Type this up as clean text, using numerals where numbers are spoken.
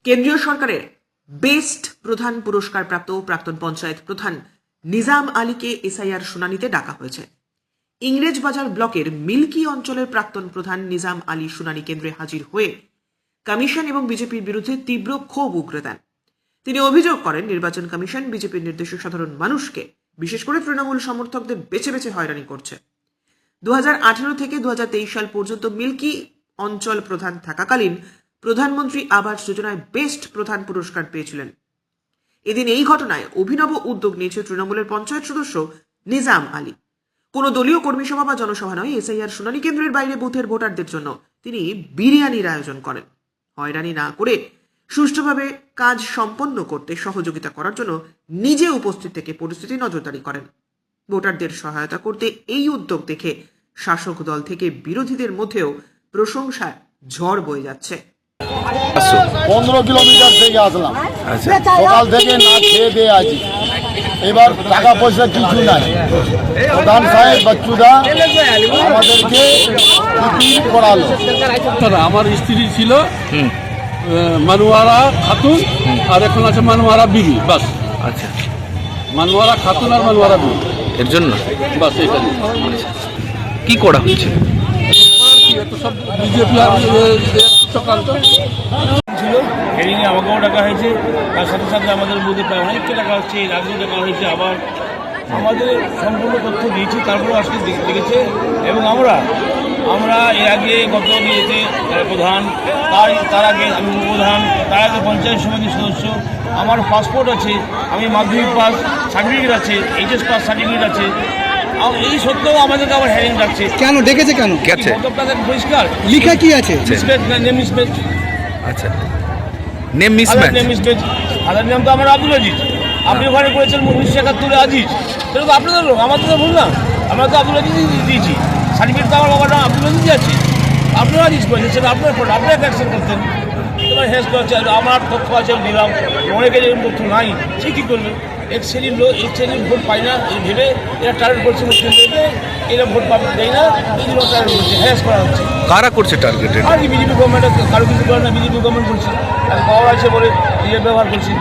কেন্দ্রীয় সরকারের বেস্ট প্রধান পুরস্কার প্রাপ্ত প্রাক্তন পঞ্চায়েত প্রধান নিজাম আলীকে এসআইআর শুনানিতে ডাকা হয়েছে। ইংরেজবাজার ব্লকের মিল্কি অঞ্চলের প্রাক্তন প্রধান নিজাম আলী শুনানি কেন্দ্রে হাজির হয়ে কমিশন এবং বিজেপির বিরুদ্ধে তীব্র ক্ষোভ উগরে দেন। তিনি অভিযোগ করেন, নির্বাচন কমিশন বিজেপির নির্দেশে সাধারণ মানুষকে, বিশেষ করে তৃণমূল সমর্থকদের বেছে বেছে হয়রানি করছে। 2018 থেকে 2023 সাল পর্যন্ত মিল্কি অঞ্চল প্রধান থাকাকালীন প্রধানমন্ত্রী আবাস যোজনায় বেস্ট প্রধান পুরস্কার পেয়েছিলেন। এদিন এই ঘটনায় অভিনব উদ্যোগ নিয়েছে তৃণমূলের পঞ্চায়েত সদস্য নিজাম আলী। কোন দলীয় কর্মী সভা বা জনসভা নয়, এসআইআর শুনানি কেন্দ্রের বাইরে বুথের ভোটারদের জন্য তিনি বিরিয়ানির আয়োজন করেন। হয়রানি না করে সুষ্ঠুভাবে কাজ সম্পন্ন করতে সহযোগিতা করার জন্য নিজে উপস্থিত থেকে পরিস্থিতি নজরদারি করেন। ভোটারদের সহায়তা করতে এই উদ্যোগ দেখে শাসক দল থেকে বিরোধীদের মধ্যেও প্রশংসার ঝড় বয়ে যাচ্ছে। 15 কিলোমিটার থেকে আসলাম, সকাল থেকে না খেয়ে দিয়ে আছি। এবার টাকা পয়সা কিছু নাই। প্রধান সাহেব বাচ্চুদা আমাদেরকে টিকিট করালো। আমার স্ত্রী ছিল মানুয়ারা খাতুন, আর এখন আছে মানুয়ারা বিবি। বাস, আচ্ছা, মানুয়ারা খাতুন আর মানুয়ারা বিবি, এর জন্য বাস এখানে কি করা হচ্ছে? এত সব বিজেপি আর চক্রান্ত ছিল। হেরিংয়ে আমাকেও ডাকা হয়েছে, তার সাথে সাথে আমাদের বুথে প্রায় অনেককে ডাকা হচ্ছে, এর আগেও ডাকা হয়েছে। আবার আমাদের সম্পূর্ণ তথ্য দিয়েছি, তারপরেও আজকে দেখেছে। এবং আমরা এর আগে গত দিয়েছে প্রধান, তার আগে আমি উপপ্রধান, তার আগে পঞ্চায়েত সমিতির সদস্য। আমার পাসপোর্ট আছে, আমি মাধ্যমিক পাস সার্টিফিকেট আছে, এইচএস পাস সার্টিফিকেট আছে। এই সত্ত্বেও আমাদেরকে আবার হেয়ারিং ডাকছে। কেন ডেকেছে? কেন গেছে? পরিষ্কার লিখা কি আছে? Name mismatch. আচ্ছা, নেম মিসম্যাচ। আদার নাম তো আমার আব্দুল আজিজ। আপনি ওখানে করেছেন 1971 আজিজ। সেটা তো আপনাদের লোক, আমাদের তো ভুল না। আমরা তো আব্দুল আজিজ দিয়েছি সার্টিফিকেট, তো আমার বাবার নাম আব্দুল আজিজ আছে। আপনারা আজিজ করেছেন, সেটা আপনার ফোন, আপনারা অ্যাকশন করতেন। এবার হেস করছে, আমার তথ্য আছে দিলাম, অনেকের এরকম তথ্য নাই, সে কী করবে? এক শ্রেণীর লোক এক শ্রেণীর ভোট পায় না এই ভেবে এরা টার্গেট করছে মুসলিমদেরকে, এরা ভোট পাবে দেয় না, এই জন্য টার্গেট করছে, হ্যাস করা হচ্ছে। কারা করছে টার্গেটেড? আর কি বিজেপি গভর্নমেন্ট কারো কিছু করে না, বিজেপি গভর্নমেন্ট করছে, আর পাওয়ার আছে বলে নিজের ব্যবহার করছে।